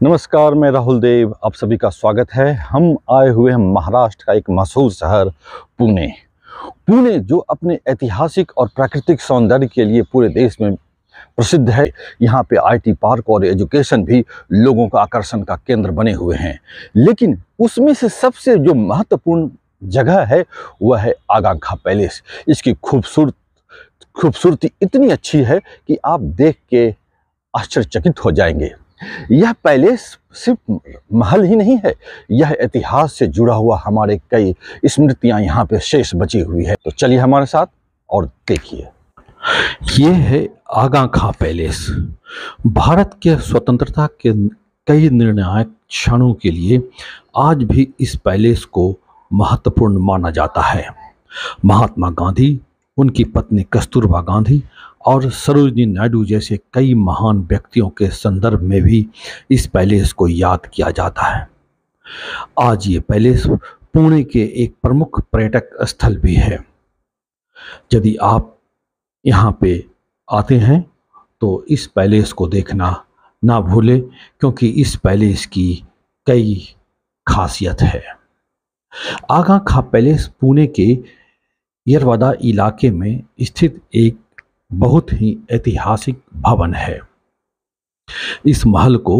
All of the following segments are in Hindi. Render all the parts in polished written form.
नमस्कार, मैं राहुल देव, आप सभी का स्वागत है। हम आए हुए हैं महाराष्ट्र का एक मशहूर शहर पुणे। पुणे जो अपने ऐतिहासिक और प्राकृतिक सौंदर्य के लिए पूरे देश में प्रसिद्ध है। यहाँ पे आईटी पार्क और एजुकेशन भी लोगों का आकर्षण का केंद्र बने हुए हैं। लेकिन उसमें से सबसे जो महत्वपूर्ण जगह है वह है आगाखा पैलेस। इसकी खूबसूरती इतनी अच्छी है कि आप देख के आश्चर्यचकित हो जाएंगे। यह पैलेस सिर्फ महल ही नहीं है, यह इतिहास से जुड़ा हुआ हमारे कई स्मृतियां यहाँ पे शेष बची हुई है। तो चलिए हमारे साथ और देखिए। ये है आगाखा पैलेस। भारत के स्वतंत्रता के कई निर्णायक क्षणों के लिए आज भी इस पैलेस को महत्वपूर्ण माना जाता है। महात्मा गांधी, उनकी पत्नी कस्तूरबा गांधी और सरोजिनी नायडू जैसे कई महान व्यक्तियों के संदर्भ में भी इस पैलेस को याद किया जाता है। आज ये पैलेस पुणे के एक प्रमुख पर्यटक स्थल भी है। यदि आप यहाँ पे आते हैं तो इस पैलेस को देखना ना भूलें, क्योंकि इस पैलेस की कई खासियत है। आगाखा पैलेस पुणे के येरवडा इलाके में स्थित एक बहुत ही ऐतिहासिक भवन है। इस महल को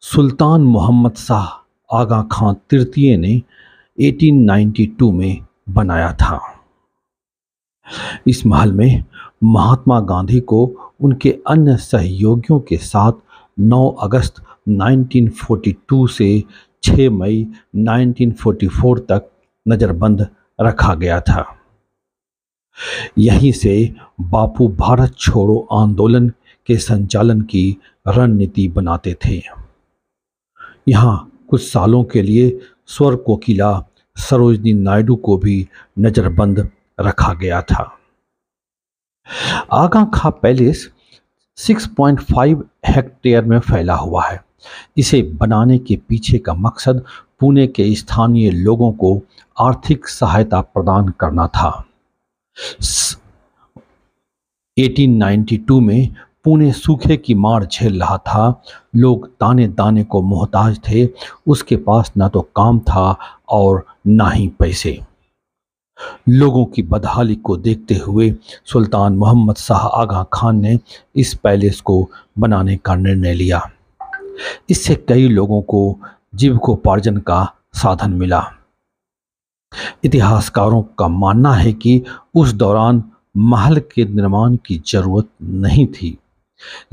सुल्तान मोहम्मद शाह आगा खां तृतीय ने 1892 में बनाया था। इस महल में महात्मा गांधी को उनके अन्य सहयोगियों के साथ 9 अगस्त 1942 से 6 मई 1944 तक नज़रबंद रखा गया था। यहीं से बापू भारत छोड़ो आंदोलन के संचालन की रणनीति बनाते थे। यहाँ कुछ सालों के लिए स्वर कोकिला सरोजिनी नायडू को भी नज़रबंद रखा गया था। आगाखा पैलेस 6.5 हेक्टेयर में फैला हुआ है। इसे बनाने के पीछे का मकसद पुणे के स्थानीय लोगों को आर्थिक सहायता प्रदान करना था। 1892 में पुणे सूखे की मार झेल रहा था। लोग दाने दाने को मोहताज थे। उसके पास ना तो काम था और ना ही पैसे। लोगों की बदहाली को देखते हुए सुल्तान मोहम्मद शाह आगा खान ने इस पैलेस को बनाने का निर्णय लिया। इससे कई लोगों को जीविकोपार्जन का साधन मिला। इतिहासकारों का मानना है कि उस दौरान महल के निर्माण की जरूरत नहीं थी,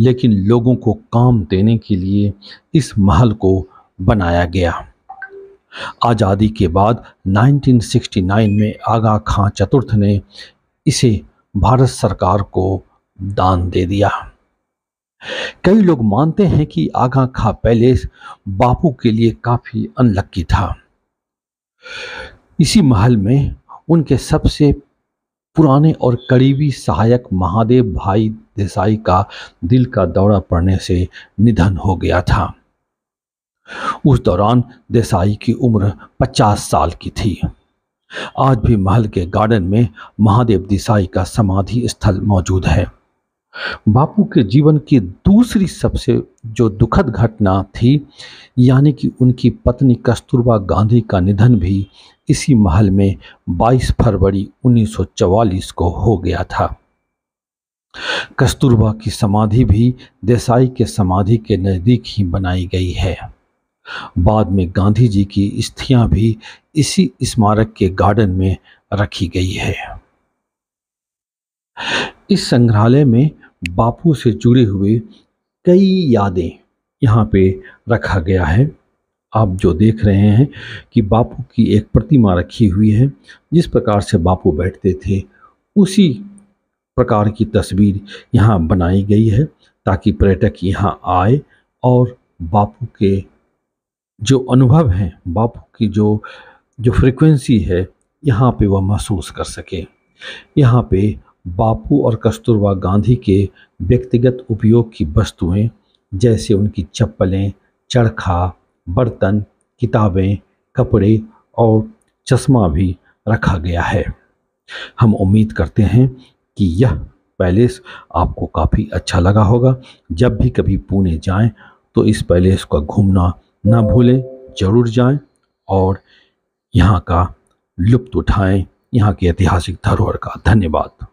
लेकिन लोगों को काम देने के लिए इस महल को बनाया गया। आज़ादी के बाद 1969 में आगा खां चतुर्थ ने इसे भारत सरकार को दान दे दिया। कई लोग मानते हैं कि आगाखा पैलेस बापू के लिए काफी अनलक्की था। इसी महल में उनके सबसे पुराने और करीबी सहायक महादेव भाई देसाई का दिल का दौरा पड़ने से निधन हो गया था। उस दौरान देसाई की उम्र 50 साल की थी। आज भी महल के गार्डन में महादेव देसाई का समाधि स्थल मौजूद है। बापू के जीवन की दूसरी सबसे जो दुखद घटना थी, यानी कि उनकी पत्नी कस्तूरबा गांधी का निधन भी इसी महल में 22 फरवरी 1944 को हो गया था। कस्तूरबा की समाधि भी देसाई के समाधि के नज़दीक ही बनाई गई है। बाद में गांधी जी की अस्थियां भी इसी स्मारक के गार्डन में रखी गई है। इस संग्रहालय में बापू से जुड़े हुए कई यादें यहाँ पे रखा गया है। आप जो देख रहे हैं कि बापू की एक प्रतिमा रखी हुई है। जिस प्रकार से बापू बैठते थे उसी प्रकार की तस्वीर यहाँ बनाई गई है, ताकि पर्यटक यहाँ आए और बापू के जो अनुभव हैं, बापू की जो फ्रीक्वेंसी है, यहाँ पे वह महसूस कर सके। यहाँ पे बापू और कस्तूरबा गांधी के व्यक्तिगत उपयोग की वस्तुएं जैसे उनकी चप्पलें, चरखा, बर्तन, किताबें, कपड़े और चश्मा भी रखा गया है। हम उम्मीद करते हैं कि यह पैलेस आपको काफ़ी अच्छा लगा होगा। जब भी कभी पुणे जाएं तो इस पैलेस का घूमना ना भूलें, जरूर जाएं और यहाँ का लुत्फ उठाएं, यहाँ की ऐतिहासिक धरोहर का। धन्यवाद।